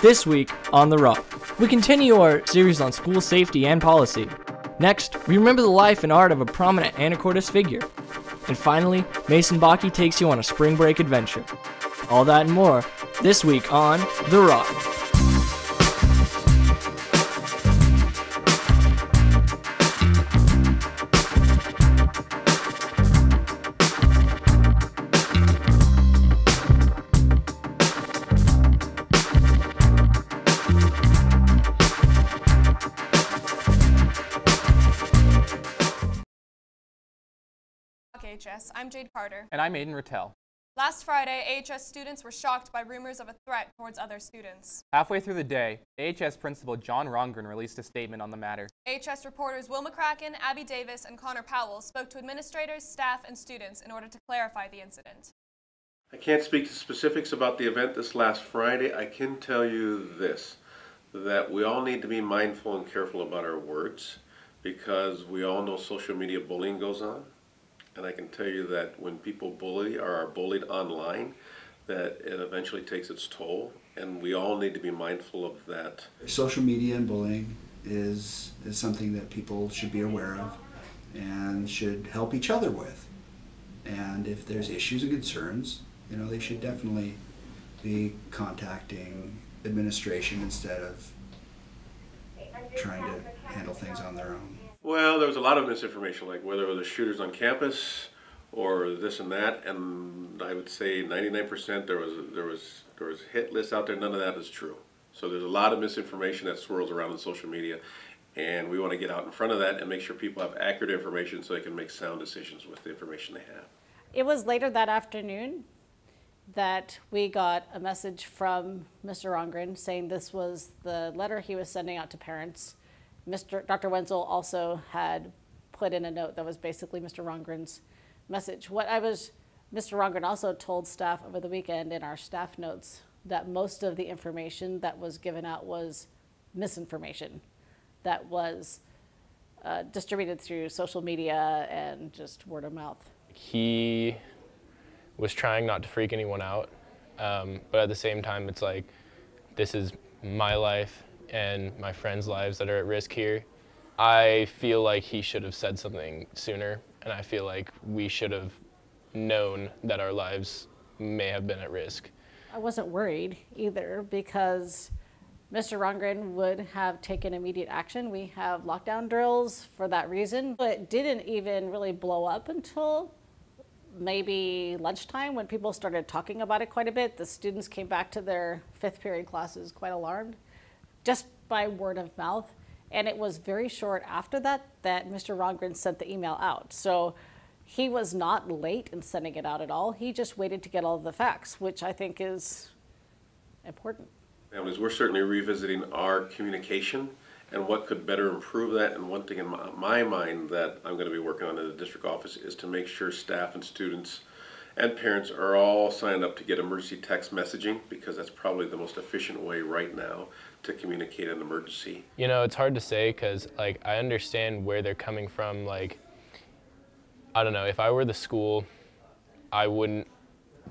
This week on the RUTH, we continue our series on school safety and policy. Next, we remember the life and art of a prominent Anacortes figure. And finally, Mason Bakke takes you on a spring break adventure. All that and more, this week on the RUTH. AHS. I'm Jade Carter. And I'm Aiden Rattel. Last Friday, AHS students were shocked by rumors of a threat towards other students. Halfway through the day, AHS Principal John Rongren released a statement on the matter. AHS reporters Will McCracken, Abby Davis, and Connor Powell spoke to administrators, staff, and students in order to clarify the incident. I can't speak to specifics about the event this last Friday. I can tell you this, that we all need to be mindful and careful about our words, because we all know social media bullying goes on. And I can tell you that when people bully or are bullied online, that it eventually takes its toll, and we all need to be mindful of that. Social media and bullying is something that people should be aware of and should help each other with. And if there's issues and concerns, you know, they should definitely be contacting administration instead of trying to handle things on their own. Well, there was a lot of misinformation, like whether it was the shooters on campus or this and that, and I would say 99% there was hit lists out there. None of that is true. So there's a lot of misinformation that swirls around in social media, and we want to get out in front of that and make sure people have accurate information so they can make sound decisions with the information they have. It was later that afternoon that we got a message from Mr. Rongren saying this was the letter he was sending out to parents. Dr. Wenzel also had put in a note that was basically Mr. Rongren's message. Mr. Rongren also told staff over the weekend in our staff notes that most of the information that was given out was misinformation that was distributed through social media and just word of mouth. He was trying not to freak anyone out, but at the same time, it's like, this is my life and my friends' lives that are at risk here. I feel like he should have said something sooner, and I feel like we should have known that our lives may have been at risk. I wasn't worried either because Mr. Rongren would have taken immediate action. We have lockdown drills for that reason, but it didn't even really blow up until maybe lunchtime when people started talking about it quite a bit. The students came back to their 5th period classes quite alarmed, just by word of mouth. And it was very short after that that Mr. Rongren sent the email out. So he was not late in sending it out at all. He just waited to get all of the facts, which I think is important. Families, we're certainly revisiting our communication and what could better improve that. And one thing in my mind that I'm going to be working on in the district office is to make sure staff and students and parents are all signed up to get emergency text messaging, because that's probably the most efficient way right now to communicate an emergency. You know, it's hard to say because, like, I understand where they're coming from. Like, I don't know, if I were the school, I wouldn't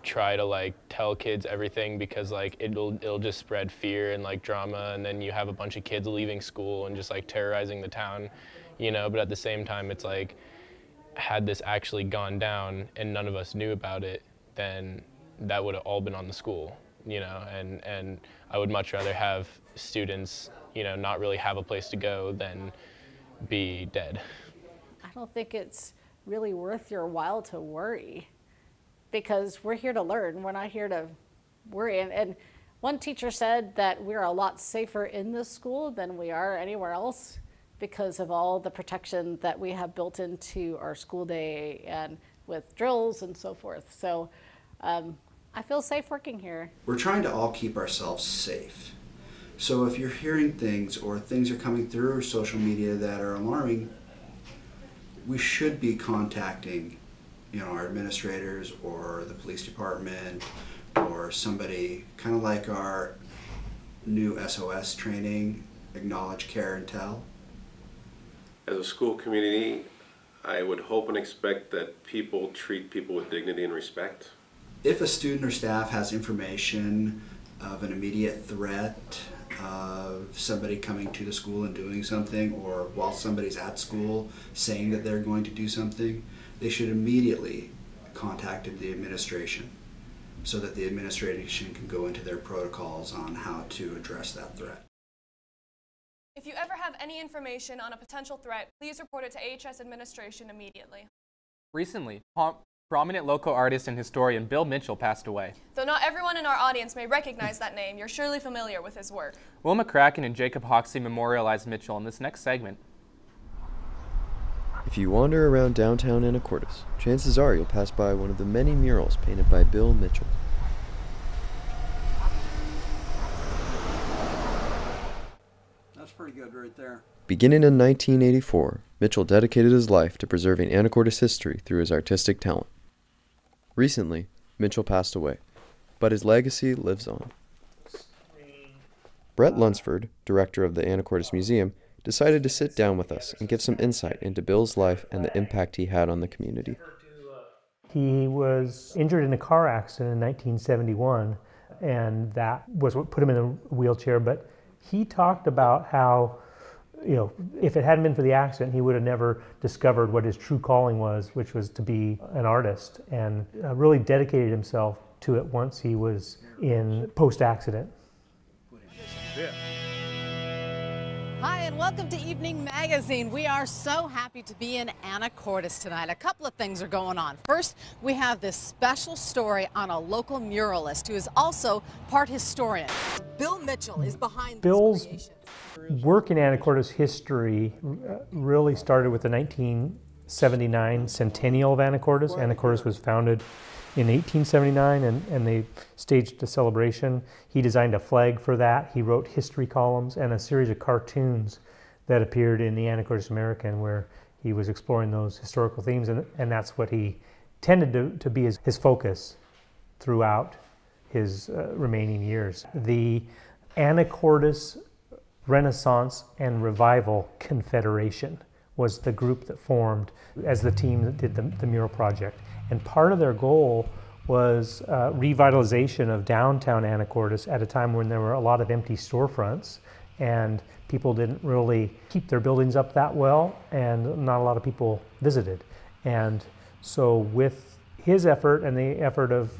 try to, like, tell kids everything because, like, it'll just spread fear and, like, drama, and then you have a bunch of kids leaving school and just, like, terrorizing the town, you know. But at the same time, it's like, had this actually gone down and none of us knew about it, then that would have all been on the school, you know, and I would much rather have students, you know, not really have a place to go than be dead. I don't think it's really worth your while to worry because we're here to learn. We're not here to worry. And one teacher said that we're a lot safer in this school than we are anywhere else because of all the protection that we have built into our school day and with drills and so forth. So I feel safe working here. We're trying to all keep ourselves safe. So if you're hearing things or things are coming through social media that are alarming, we should be contacting, you know, our administrators or the police department or somebody, kind of like our new SOS training, acknowledge, care, and tell. As a school community, I would hope and expect that people treat people with dignity and respect. If a student or staff has information of an immediate threat of somebody coming to the school and doing something, or while somebody's at school saying that they're going to do something, they should immediately contact the administration so that the administration can go into their protocols on how to address that threat. If you ever have any information on a potential threat, please report it to AHS administration immediately. Recently, prominent local artist and historian Bill Mitchell passed away. Though not everyone in our audience may recognize that name, you're surely familiar with his work. Will McCracken and Jacob Hoxie memorialized Mitchell in this next segment. If you wander around downtown Anacortes, chances are you'll pass by one of the many murals painted by Bill Mitchell. That's pretty good right there. Beginning in 1984, Mitchell dedicated his life to preserving Anacortes history through his artistic talent. Recently, Mitchell passed away, but his legacy lives on. Brett Lunsford, director of the Anacortes Museum, decided to sit down with us and give some insight into Bill's life and the impact he had on the community. He was injured in a car accident in 1971, and that was what put him in a wheelchair, but he talked about how, you know, if it hadn't been for the accident, he would have never discovered what his true calling was, which was to be an artist, and really dedicated himself to it once he was in post-accident. Hi, and welcome to Evening Magazine. We are so happy to be in Anacortes tonight. A couple of things are going on. First, we have this special story on a local muralist who is also part historian. Bill Mitchell is behind Bill's this work in Anacortes history really started with the 1979 centennial of Anacortes. Anacortes was founded in 1879, and they staged a celebration. He designed a flag for that. He wrote history columns and a series of cartoons that appeared in the Anacortes American, where he was exploring those historical themes, and that's what he tended to be his focus throughout his remaining years. The Anacortes Renaissance and Revival Confederation was the group that formed as the team that did the mural project. And part of their goal was revitalization of downtown Anacortes at a time when there were a lot of empty storefronts and people didn't really keep their buildings up that well, and not a lot of people visited. And so with his effort and the effort of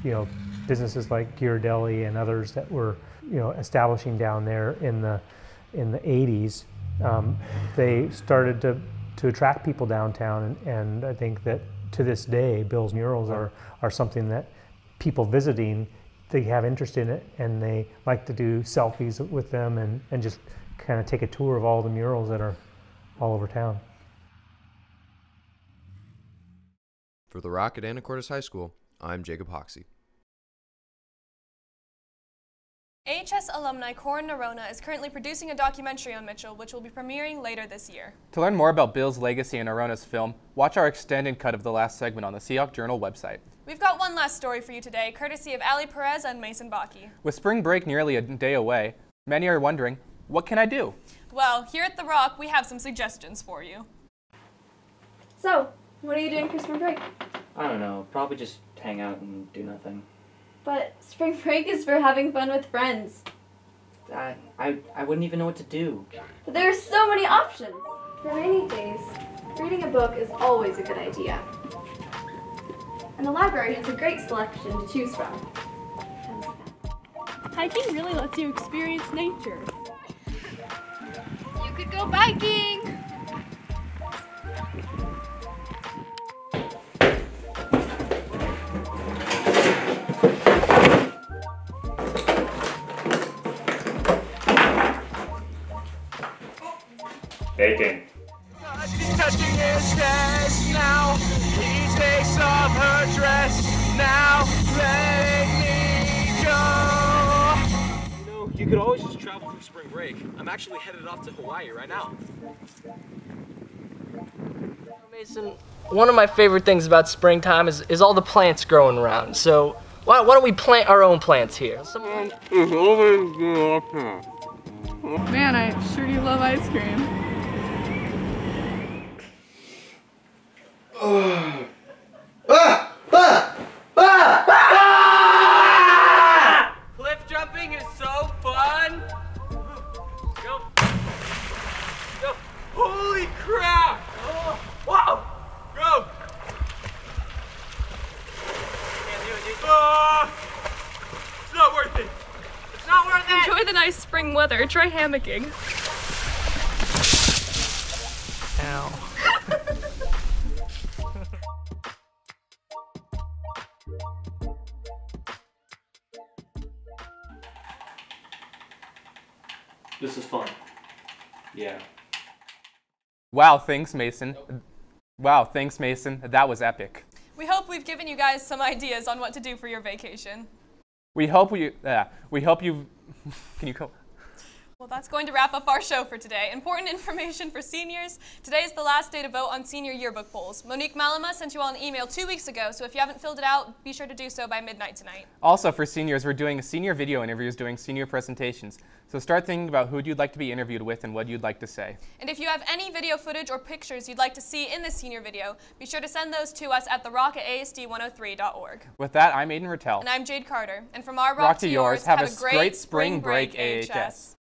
you know, businesses like Ghirardelli and others that were, you know, establishing down there in the 80s, they started to attract people downtown, and I think that to this day, Bill's murals are something that people visiting, they have interest in it, and they like to do selfies with them and just kind of take a tour of all the murals that are all over town. For The Rock at Anacortes High School, I'm Jacob Hoxie. AHS alumni CORIN NORONHA is currently producing a documentary on Mitchell, which will be premiering later this year. To learn more about Bill's legacy and Noronha's film, watch our extended cut of the last segment on the Seahawk Journal website. We've got one last story for you today, courtesy of Ali Perez and Mason Baki. With spring break nearly a day away, many are wondering, what can I do? Well, here at The Rock, we have some suggestions for you. So, what are you doing for spring break? I don't know, probably just hang out and do nothing. But spring break is for having fun with friends. I wouldn't even know what to do. But there are so many options. For rainy days, reading a book is always a good idea. And the library has a great selection to choose from. Hiking really lets you experience nature. You could go biking! Baking. She's touching his chest now. He takes off her dress now. Letting me go. You know, you could always just travel through spring break. I'm actually headed off to Hawaii right now. Mason, one of my favorite things about springtime is all the plants growing around. So why don't we plant our own plants here? Man, I sure do love ice cream. weather, try hammocking. Ow. This is fun. Yeah. Wow, thanks, Mason. Wow, thanks, Mason. That was epic. We hope we've given you guys some ideas on what to do for your vacation. We hope you, can you go? Well, that's going to wrap up our show for today. Important information for seniors. Today is the last day to vote on senior yearbook polls. Monique Malama sent you all an email 2 weeks ago, so if you haven't filled it out, be sure to do so by midnight tonight. Also, for seniors, we're doing senior video interviews, doing senior presentations. So start thinking about who you'd like to be interviewed with and what you'd like to say. And if you have any video footage or pictures you'd like to see in the senior video, be sure to send those to us at therock@asd103.org. With that, I'm Aiden Rattel. And I'm Jade Carter. And from our Rock to yours, have a great spring break, AHS.